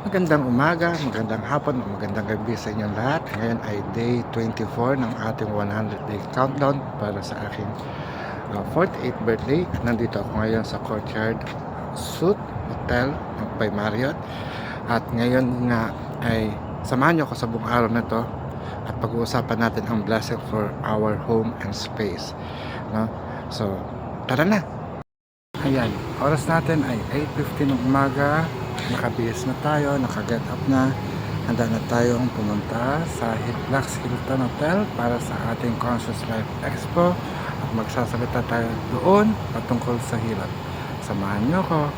Magandang umaga, magandang hapon, magandang gabi sa inyong lahat. Ngayon ay day 24 ng ating 100-day countdown para sa aking 48th birthday. Nandito ako ngayon sa Courtyard Suite Hotel by Marriott. At ngayon nga ay samahan niyo ako sa buong araw na to at pag-uusapan natin ang blessing for our home and space. No? So, tara na! Ayan, oras natin ay 8:15 ng umaga. Nakabihis na tayo, nakaget up na. Handa na tayong pumunta sa Lux Hilton Hotel para sa ating Conscious Life Expo at magsasalita tayo doon patungkol sa hilot. Samahan niyo ko.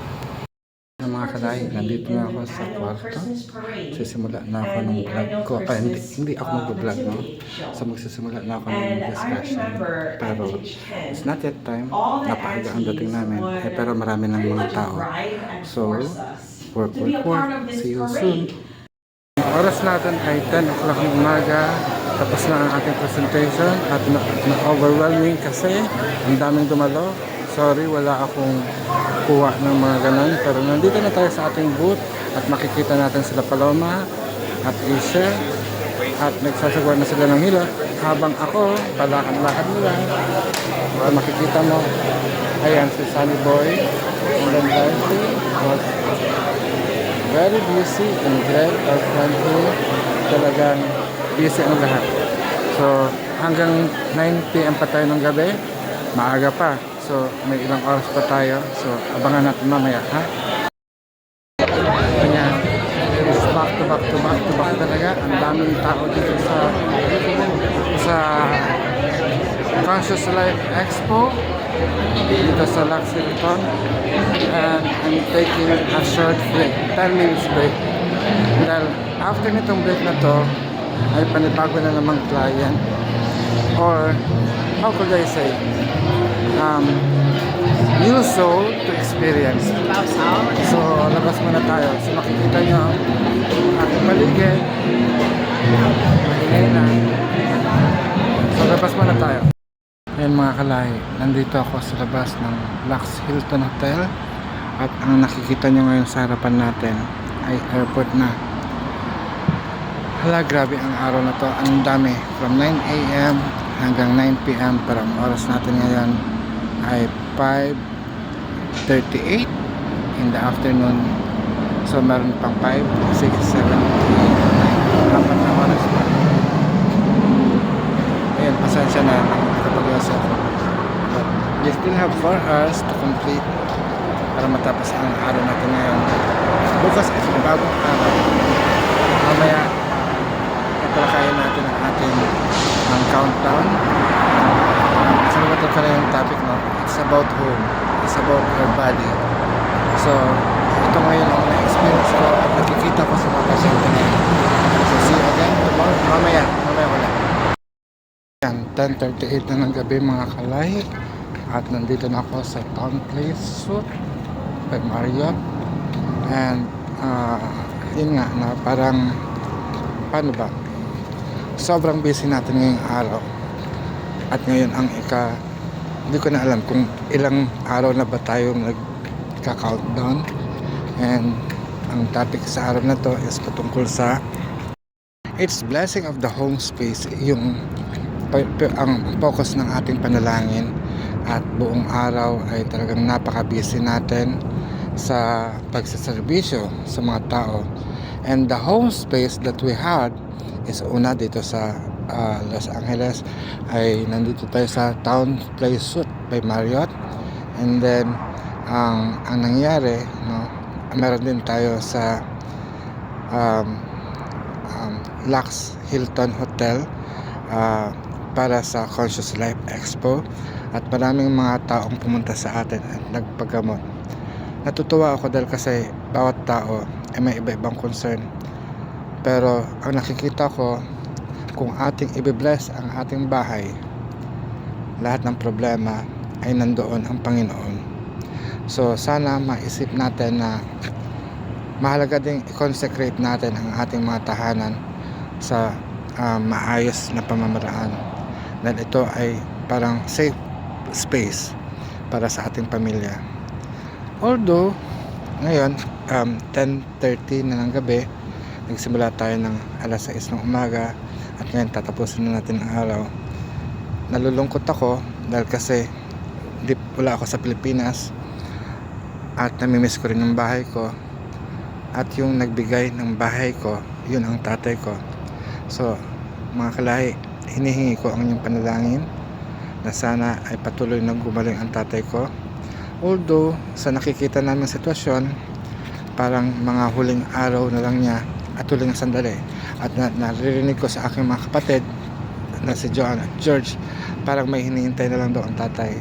Mga kalahi, nandito na ako sa kwarto. Sisimula na ako ng vlog ko. Hindi ako mag-vlog, no? So magsisimula na ako ng discussion. Pero it's not yet time. Napaaga ang dating namin. Pero marami ng mga tao. So, work. See you soon. Ang oras natin ay 10 o'clock ng umaga. Tapos na ang ating presentation. At na-overwhelming kasi ang daming dumalo. Sorry, wala akong kuha ng mga ganon. Pero nandito na tayo sa ating booth at makikita natin sila Paloma at Asia. At nagsasagawa na sila ng hilot. Habang ako, palakad-lakad nila. At makikita mo, ayan si Sunny Boy. And then Darcy was very busy. And Greg, our friend here, talagang busy ang lahat. So, hanggang 9 p.m. pa tayo ng gabi. Maaga pa. So, may ilang oras pa tayo. So, abangan natin mamaya, ha? Ayan. It's back to back talaga. Ang daming tao dito sa Conscious Life Expo. Dito sa Lux Hilton. And I'm taking a short break. 10 minutes break. Dahil after nitong break na to, ay panibago na namang client. Or, how could I say? New soul to experience. So, labas muna tayo. So, makikita nyo ang aking paligid. Maingay na. So, labas muna tayo. Ayan mga kalahi, nandito ako sa labas ng Lux Hilton Hotel. At ang nakikita nyo ngayon sa harapan natin ay airport na. Hala, grabe ang araw na to. Ang dami. From 9 a.m. hanggang 9 p.m. Pero ang oras natin ngayon ay 5:38 in the afternoon. So meron pang 5, 6, 7, 8, 9, apat na oras pa. Ayan, pasensya na nakapag-uwas ako. But we still have 4 hours to complete para matapos ang araw natin ngayon. Bukas ay bagong araw. Mamaya italakayan natin ang ating countdown. Saan ba ito pala yung topic, no? It's about home. It's about our body. So, ito ngayon ang na-experience ko at nakikita ko sa mga pasyente ngayon. So, see you again tomorrow. Mamaya ulit. Yan, 10:38 na ng gabi mga kalay. At nandito na ako sa Town Place Suite by Marriott. And, yun nga, na parang, paano ba? Sobrang busy natin ngayong araw. At ngayon ang hindi ko na alam kung ilang araw na ba tayong nagka-countdown. And ang topic sa araw na to is patungkol sa it's blessing of the home space, yung ang focus ng ating panalangin. At buong araw ay talagang napaka-busy natin sa pagsaserbisyo sa mga tao. And the home space that we had is una dito sa Los Angeles ay nandito tayo sa Town Place Suite by Marriott. And then ang nangyari, no, meron din tayo sa Lux Hilton Hotel para sa Conscious Life Expo. At maraming mga taong pumunta sa atin at nagpagamot. Natutuwa ako dahil kasi bawat tao ay may iba-ibang concern. Pero ang nakikita ko, kung ating i-bless ang ating bahay, lahat ng problema ay nandoon ang Panginoon. So sana maisip natin na mahalaga ding i-consecrate natin ang ating mga tahanan sa maayos na pamamaraan. Dahil ito ay parang safe space para sa ating pamilya. Although ngayon 10:30 na ng gabi. Nagsimula tayo ng alas 6 ng umaga at ngayon tatapusin na natin ang araw. Nalulungkot ako dahil kasi wala ako sa Pilipinas at namimiss ko rin ang bahay ko, at yung nagbigay ng bahay ko, yun ang tatay ko. So mga kalahi, hinihingi ko ang inyong panalangin na sana ay patuloy na gumaling ang tatay ko. Although sa nakikita namin sitwasyon, parang mga huling araw na lang niya at huling sandali, at naririnig ko sa aking mga kapatid na si Joanne at George, parang may hinihintay na lang daw ang tatay.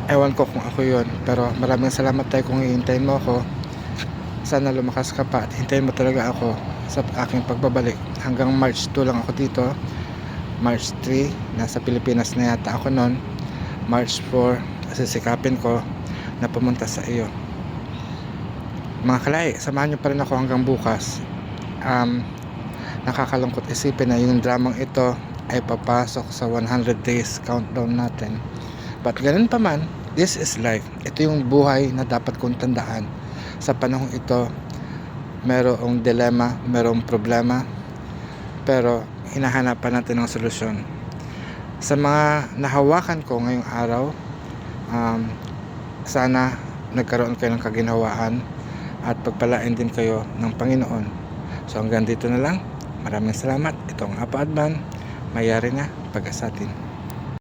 Ewan ko kung ako yun, pero maraming salamat tayo kung hihintayin mo ako. Sana lumakas ka pa at hintayin mo talaga ako sa aking pagbabalik. Hanggang March 2 lang ako dito. March 3 nasa Pilipinas na yata ako noon. March 4 sisikapin ko na pumunta sa iyo. Mga kalay, samahan nyo pa rin ako hanggang bukas. Nakakalungkot isipin na yung dramang ito ay papasok sa 100 days countdown natin. But ganun pa man, this is life. Ito yung buhay na dapat kong tandaan. Sa panahong ito, merong dilema, merong problema, pero hinahanapan natin ng solusyon. Sa mga nahawakan ko ngayong araw, sana nagkaroon kayo ng kaginhawaan at pagpalain din kayo ng Panginoon. So hanggang dito na lang. Maraming salamat. Ito ang Apa Adban. Mayari na pag-asatin.